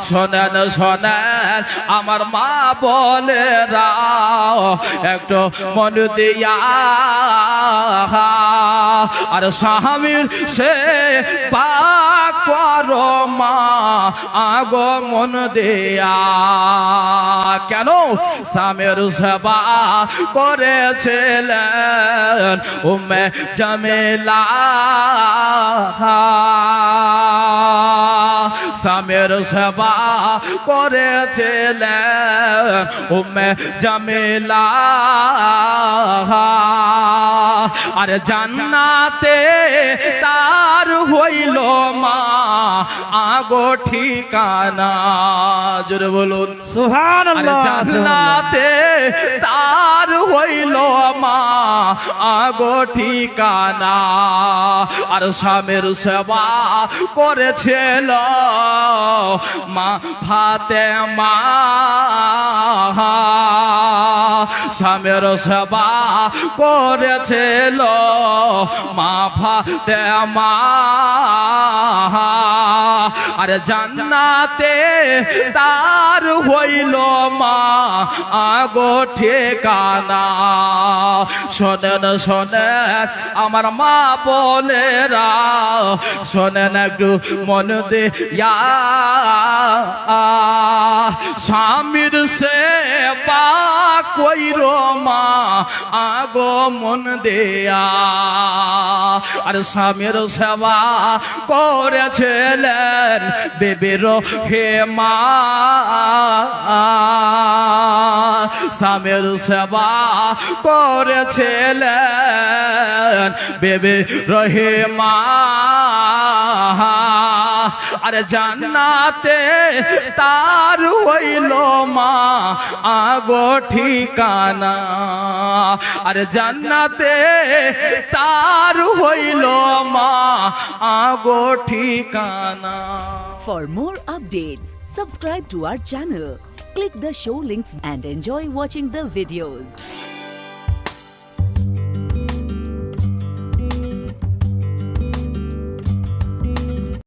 শোনেন শোনেন আমার মা বলে রাও একটু মন দিয়া আর স্বামীর সে পাক করো মা আগো মন দিয়া কেন স্বামীর সেবা করেছিলেন উম্মে জামিলা স্বামীর সেবা করেছিলেন উম্মে জামিলা আর জান্নাতে তার হইল মা আগো ঠিকানা জোরে বলুন সুবহানাল্লাহ। জান্নাতে তার হইল মা আগো ঠিকানা আর স্বামীর সেবা করেছিল মা ফাতেমা স্বামীর সেবা করেছিল মা ফাতেমা আর জান্নাতে তার হইল মা আগো ঠিকানা শোনেন শোনেন আমার মা বলেরা শোনেন একটু মন দিয়া স্বামীর সেবা কইর মা আগো মন দেয়া আর স্বামীর সেবা করেছিলেন বেবির হে মা স্বামীর সেবা করেছিলেন বেবি রহিমা আর জান্নাতে তার হইল মা আগো ঠিকানা আর জান্নাতে তার হইল মা আগো ঠিকানা For more updates, subscribe to our channel, click the show links and enjoy watching the videos.